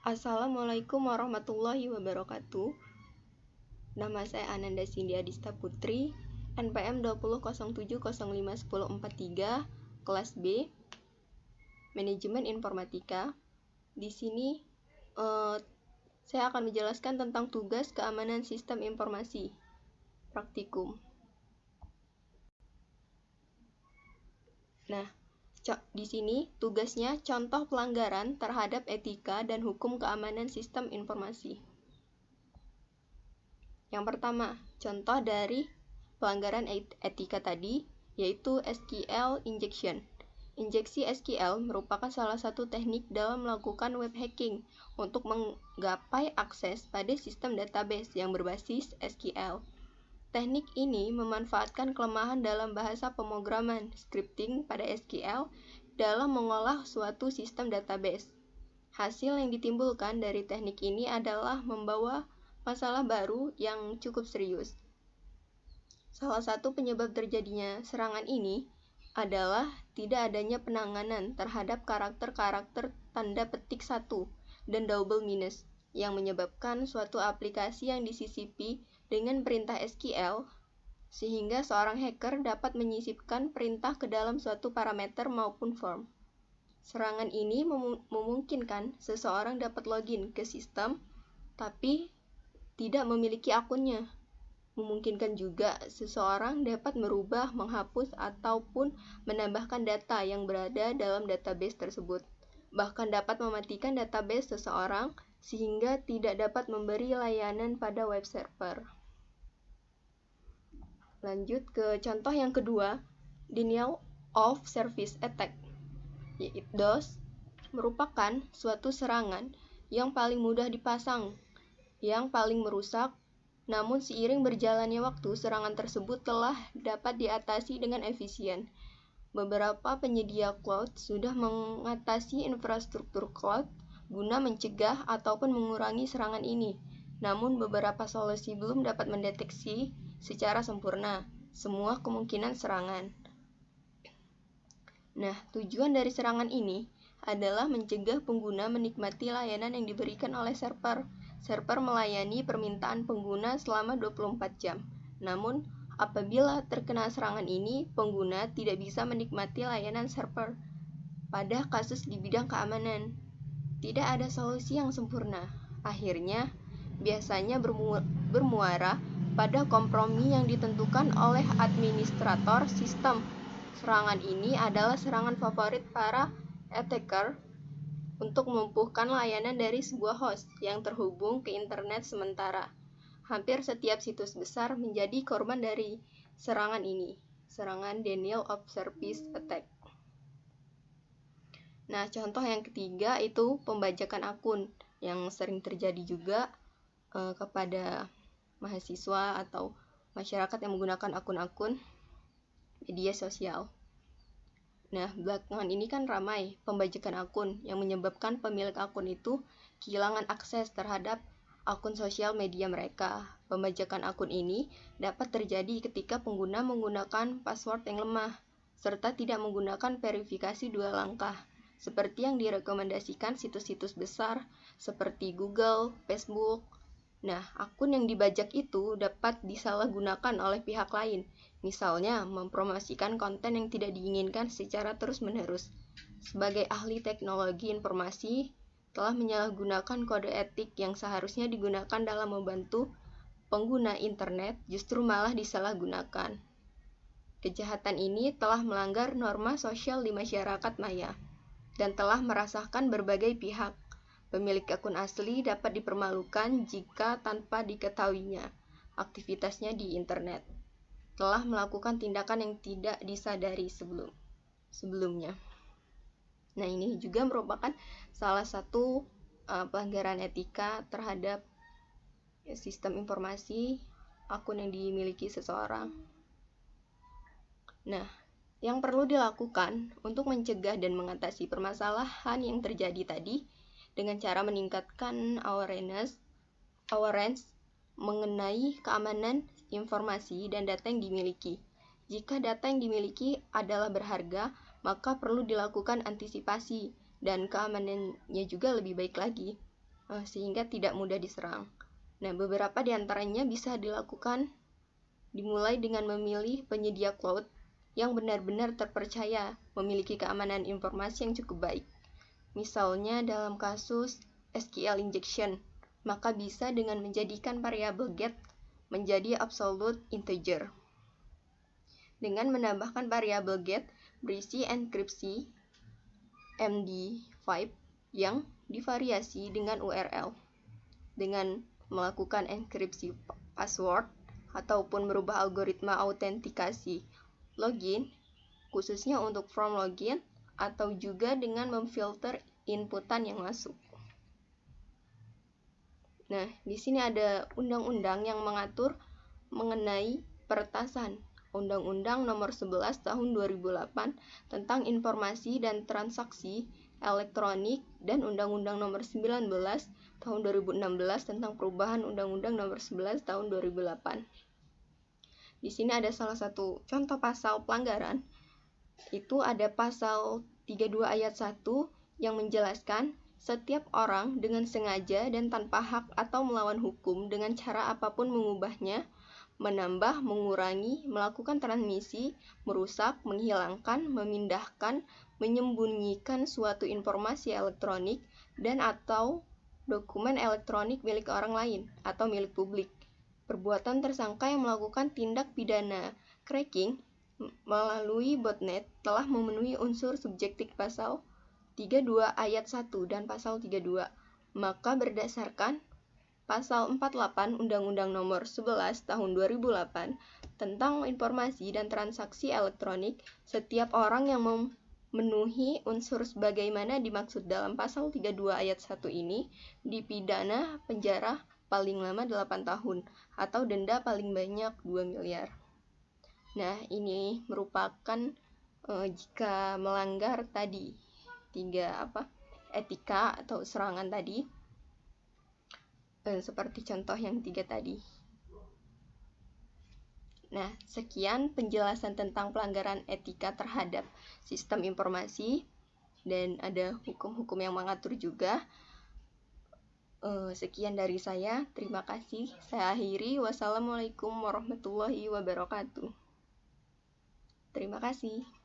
Assalamualaikum warahmatullahi wabarakatuh. Nama saya Ananda Cindy Adista Putri, NPM 2007051043, kelas B, Manajemen Informatika. Di sini saya akan menjelaskan tentang tugas keamanan sistem informasi, praktikum. Nah, di sini tugasnya contoh pelanggaran terhadap etika dan hukum keamanan sistem informasi. Yang pertama, contoh dari pelanggaran etika tadi, yaitu SQL injection. Injeksi SQL merupakan salah satu teknik dalam melakukan web hacking untuk menggapai akses pada sistem database yang berbasis SQL. Teknik ini memanfaatkan kelemahan dalam bahasa pemrograman scripting pada SQL dalam mengolah suatu sistem database. Hasil yang ditimbulkan dari teknik ini adalah membawa masalah baru yang cukup serius. Salah satu penyebab terjadinya serangan ini adalah tidak adanya penanganan terhadap karakter-karakter tanda petik 1 dan double minus yang menyebabkan suatu aplikasi yang disisipi dengan perintah SQL sehingga seorang hacker dapat menyisipkan perintah ke dalam suatu parameter maupun form. Serangan ini memungkinkan seseorang dapat login ke sistem tapi tidak memiliki akunnya. Memungkinkan juga seseorang dapat merubah, menghapus, ataupun menambahkan data yang berada dalam database tersebut. Bahkan dapat mematikan database seseorang sehingga tidak dapat memberi layanan pada web server. Lanjut ke contoh yang kedua, denial of service attack. Yaitu DOS merupakan suatu serangan yang paling mudah dipasang, yang paling merusak. Namun seiring berjalannya waktu, serangan tersebut telah dapat diatasi dengan efisien. Beberapa penyedia cloud sudah mengatasi infrastruktur cloud guna mencegah ataupun mengurangi serangan ini. Namun beberapa solusi belum dapat mendeteksi secara sempurna semua kemungkinan serangan. Nah, tujuan dari serangan ini adalah mencegah pengguna menikmati layanan yang diberikan oleh server. Server melayani permintaan pengguna selama 24 jam. Namun, apabila terkena serangan ini, pengguna tidak bisa menikmati layanan server. Pada kasus di bidang keamanan, tidak ada solusi yang sempurna. Akhirnya, biasanya bermuara pada kompromi yang ditentukan oleh administrator sistem. Serangan ini adalah serangan favorit para attacker untuk melumpuhkan layanan dari sebuah host yang terhubung ke internet sementara. Hampir setiap situs besar menjadi korban dari serangan ini, serangan denial of service attack. Nah, contoh yang ketiga itu pembajakan akun yang sering terjadi juga kepada mahasiswa atau masyarakat yang menggunakan akun-akun media sosial. Nah, belakangan ini kan ramai pembajakan akun yang menyebabkan pemilik akun itu kehilangan akses terhadap akun sosial media mereka. Pembajakan akun ini dapat terjadi ketika pengguna menggunakan password yang lemah, serta tidak menggunakan verifikasi 2 langkah, seperti yang direkomendasikan situs-situs besar seperti Google, Facebook. Nah, akun yang dibajak itu dapat disalahgunakan oleh pihak lain, misalnya mempromosikan konten yang tidak diinginkan secara terus-menerus. Sebagai ahli teknologi informasi, telah menyalahgunakan kode etik yang seharusnya digunakan dalam membantu pengguna internet, justru malah disalahgunakan. Kejahatan ini telah melanggar norma sosial di masyarakat maya, dan telah merasakan berbagai pihak. Pemilik akun asli dapat dipermalukan jika tanpa diketahuinya aktivitasnya di internet telah melakukan tindakan yang tidak disadari sebelumnya. Nah, ini juga merupakan salah satu pelanggaran etika terhadap sistem informasi akun yang dimiliki seseorang. Nah, yang perlu dilakukan untuk mencegah dan mengatasi permasalahan yang terjadi tadi dengan cara meningkatkan awareness mengenai keamanan informasi dan data yang dimiliki. Jika data yang dimiliki adalah berharga, maka perlu dilakukan antisipasi dan keamanannya juga lebih baik lagi. sehingga tidak mudah diserang. Nah, beberapa di antaranya bisa dilakukan dimulai dengan memilih penyedia cloud yang benar-benar terpercaya, memiliki keamanan informasi yang cukup baik. Misalnya dalam kasus SQL injection, maka bisa dengan menjadikan variabel get menjadi absolute integer. Dengan menambahkan variabel get berisi enkripsi MD5 yang divariasi dengan URL. Dengan melakukan enkripsi password ataupun merubah algoritma autentikasi login, khususnya untuk from login, atau juga dengan memfilter inputan yang masuk. Nah, di sini ada undang-undang yang mengatur mengenai peretasan. Undang-Undang Nomor 11 Tahun 2008 tentang Informasi dan Transaksi Elektronik dan Undang-Undang Nomor 19 Tahun 2016 tentang perubahan Undang-Undang Nomor 11 Tahun 2008. Di sini ada salah satu contoh pasal pelanggaran. Itu ada pasal 32 ayat 1 yang menjelaskan setiap orang dengan sengaja dan tanpa hak atau melawan hukum dengan cara apapun mengubahnya, menambah, mengurangi, melakukan transmisi, merusak, menghilangkan, memindahkan, menyembunyikan suatu informasi elektronik dan atau dokumen elektronik milik orang lain atau milik publik. Perbuatan tersangka yang melakukan tindak pidana cracking melalui botnet telah memenuhi unsur subjektif pasal 32 ayat 1 dan pasal 32. Maka berdasarkan Pasal 48 Undang-Undang Nomor 11 Tahun 2008 tentang Informasi dan Transaksi Elektronik, setiap orang yang memenuhi unsur sebagaimana dimaksud dalam Pasal 32 ayat 1 ini dipidana penjara paling lama 8 tahun atau denda paling banyak 2 miliar. Nah, ini merupakan jika melanggar tadi 3 etika atau serangan tadi, seperti contoh yang 3 tadi. Nah, sekian penjelasan tentang pelanggaran etika terhadap sistem informasi dan ada hukum-hukum yang mengatur juga. Sekian dari saya, terima kasih. Saya akhiri. Wassalamualaikum warahmatullahi wabarakatuh. Terima kasih.